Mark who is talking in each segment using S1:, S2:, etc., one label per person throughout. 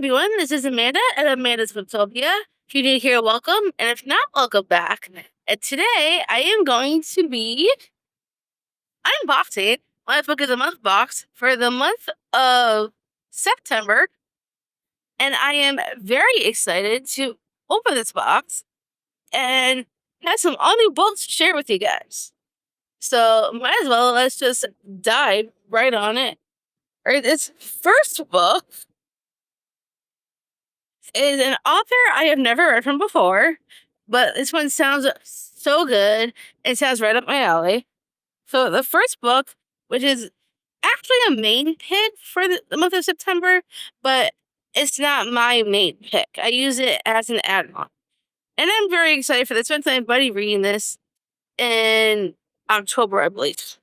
S1: everyone, this is Amanda at Amanda's Booktopia. If you're new here, welcome, and if not, welcome back. And today I am going to be unboxing my Book of the Month box for the month of September, and I am very excited to open this box and have some all new books to share with you guys. So might as well, let's just dive right on it. All right, this first book is an author I have never read from before, but this one sounds so good. It sounds right up my alley. So the first book, which is actually a main pick for the month of September, but it's not my main pick. I use it as an add-on. And I'm very excited for this. I spent my buddy reading this in October, I believe.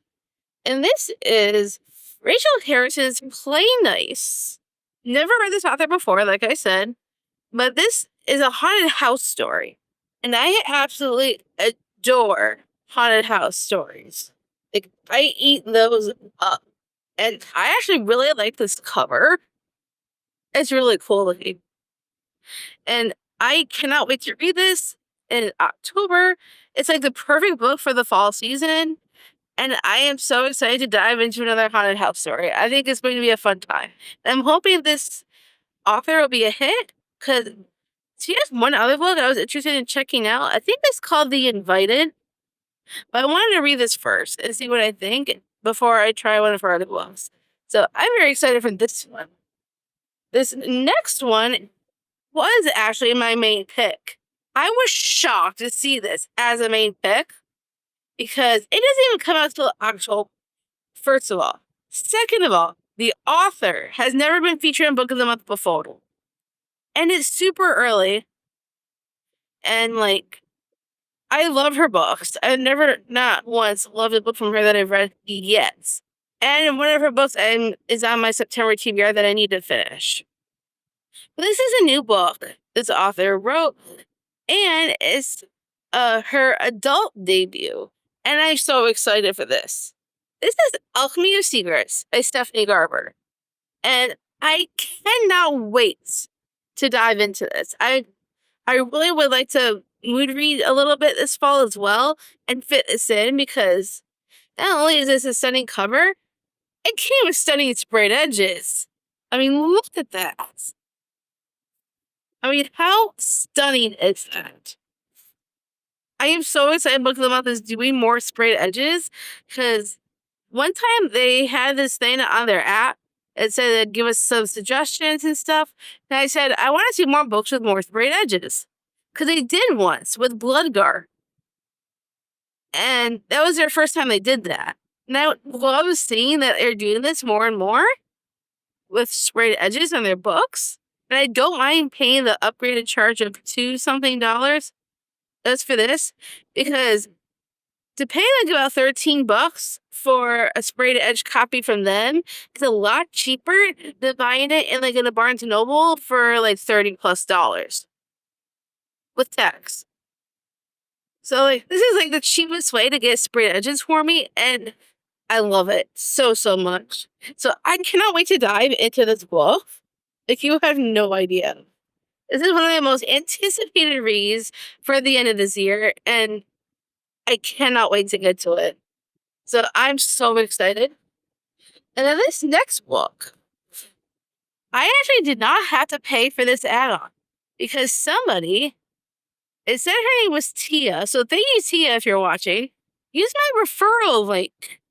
S1: And this is Rachel Harris's Play Nice. Never read this author before, like I said. But this is a haunted house story. And I absolutely adore haunted house stories. Like, I eat those up. And I actually really like this cover. It's really cool looking. And I cannot wait to read this in October. It's like the perfect book for the fall season. And I am so excited to dive into another haunted house story. I think it's going to be a fun time. I'm hoping this author will be a hit, because she has one other book I was interested in checking out. I think it's called The Invited. But I wanted to read this first and see what I think before I try one of her other books. So I'm very excited for this one. This next one was actually my main pick. I was shocked to see this as a main pick, because it doesn't even come out till October, first of all. Second of all, the author has never been featured in Book of the Month before. And it's super early. And, I love her books. I've never, not once, loved a book from her that I've read yet. And one of her books is on my September TBR that I need to finish. But this is a new book this author wrote. And it's her adult debut. And I'm so excited for this. This is Alchemy of Secrets by Stephanie Garber. And I cannot wait to dive into this. I really would like to mood read a little bit this fall as well and fit this in, because not only is this a stunning cover, it came with stunning sprayed edges. I mean, look at that. I mean, how stunning is that? I am so excited Book of the Month is doing more sprayed edges, because one time they had this thing on their app. It said they'd give us some suggestions and stuff. And I said, I want to see more books with more sprayed edges. Because they did once with Bloodgar. And that was their first time they did that. And I love seeing that they're doing this more and more with sprayed edges on their books. And I don't mind paying the upgraded charge of $2 something just for this. Because to pay like about $13 for a sprayed edge copy from them is a lot cheaper than buying it in a Barnes & Noble for $30+ with tax. So this is the cheapest way to get sprayed edges for me, and I love it so much. So I cannot wait to dive into this book. You have no idea. This is one of my most anticipated reads for the end of this year, and I cannot wait to get to it. So I'm so excited. And then this next book, I actually did not have to pay for this add-on, because somebody, it said her name was Tia. So thank you, Tia, if you're watching. Use my referral link.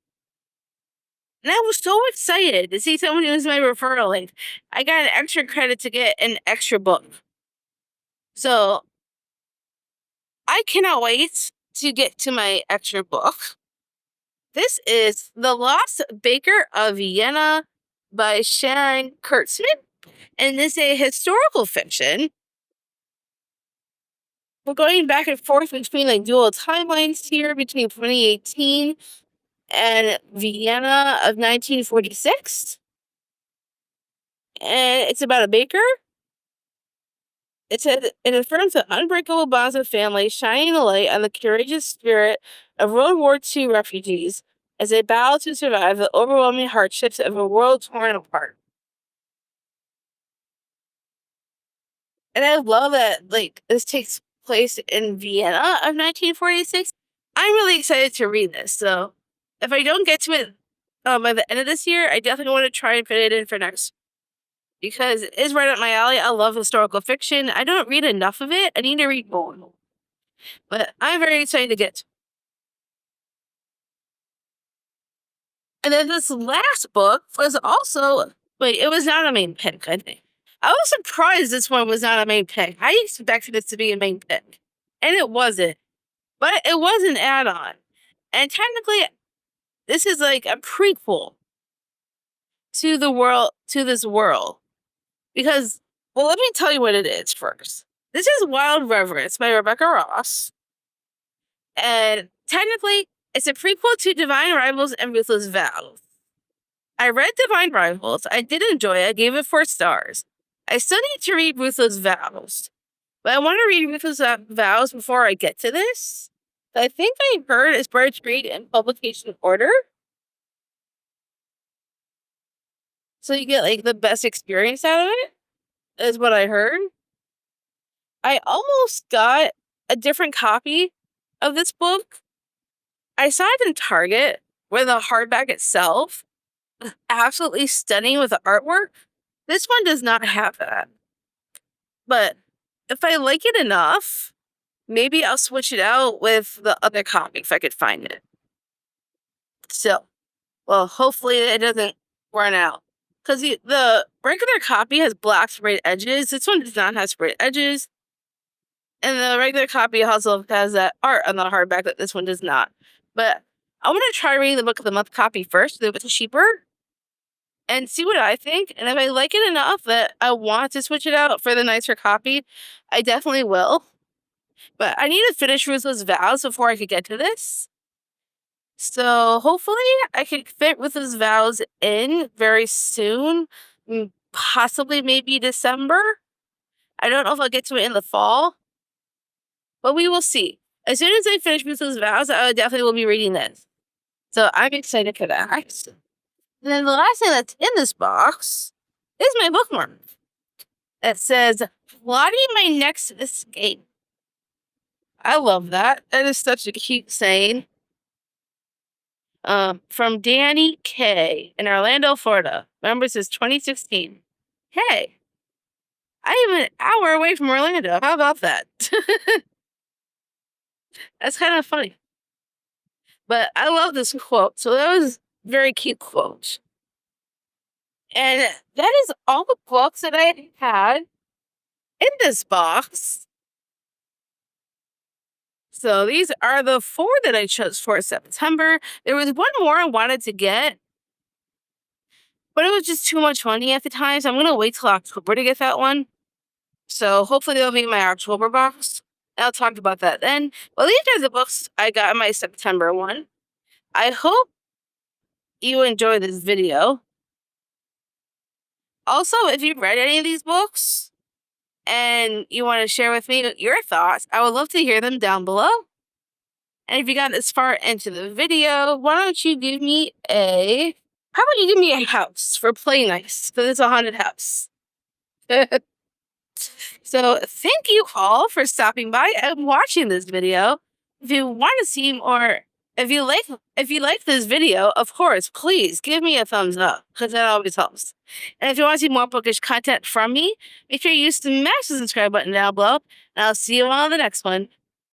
S1: And I was so excited to see someone use my referral link. I got an extra credit to get an extra book. So I cannot wait to get to my extra book. This is The Lost Baker of Vienna by Sharon Kurtzman, and this is a historical fiction. We're going back and forth between dual timelines here between 2018 and Vienna of 1946. And it's about a baker. It said it affirms the unbreakable bonds of family, shining a light on the courageous spirit of World War II refugees as they battle to survive the overwhelming hardships of a world torn apart. And I love that, like, this takes place in Vienna of 1946. I'm really excited to read this. So if I don't get to it by the end of this year, I definitely want to try and fit it in for next, because it is right up my alley. I love historical fiction. I don't read enough of it. I need to read more. But I'm very excited to get. And then this last book was also, wait, it was not a main pick, I think. I was surprised this one was not a main pick. I expected this to be a main pick. And it wasn't. But it was an add-on. And technically, this is like a prequel to this world. Because, well, let me tell you what it is first. This is Wild Reverence by Rebecca Ross. And technically, it's a prequel to Divine Rivals and Ruthless Vows. I read Divine Rivals. I did enjoy it. I gave it 4 stars. I still need to read Ruthless Vows. But I want to read Ruthless Vows before I get to this. I think I heard it's better to read in publication order. So you get, like, the best experience out of it, is what I heard. I almost got a different copy of this book. I saw it in Target, where the hardback itself is absolutely stunning with the artwork. This one does not have that. But if I like it enough, maybe I'll switch it out with the other copy if I could find it. So, well, hopefully it doesn't run out. Because the regular copy has black sprayed edges. This one does not have sprayed edges. And the regular copy also has that art on the hardback that this one does not. But I want to try reading the Book of the Month copy first, if it's cheaper, and see what I think. And if I like it enough that I want to switch it out for the nicer copy, I definitely will. But I need to finish Ruthless Vows before I could get to this. So hopefully I can fit Ruthless Vows in very soon. Possibly maybe December. I don't know if I'll get to it in the fall. But we will see. As soon as I finish Ruthless Vows, I definitely will be reading this. So I'm excited for that. And then the last thing that's in this box is my bookmark. It says, "Plotting my next escape." I love that. That is such a cute saying. From Danny K. in Orlando, Florida. Remember, since 2016. Hey, I am an hour away from Orlando. How about that? That's kind of funny. But I love this quote. So that was a very cute quote. And that is all the books that I had in this box. So these are the 4 that I chose for September. There was one more I wanted to get, but it was just too much money at the time. So I'm going to wait till October to get that one. So hopefully they'll be in my October box. I'll talk about that then. Well, these are the books I got in my September one. I hope you enjoy this video. Also, if you've read any of these books and you want to share with me your thoughts, I would love to hear them down below. And if you got this far into the video, why don't you give me how about you give me a house for play nice, because it's a haunted house. So thank you all for stopping by and watching this video. If you want to see more, if you like this video, of course, please give me a thumbs up, because that always helps. And if you want to see more bookish content from me, make sure you smash the subscribe button down below, and I'll see you on the next one.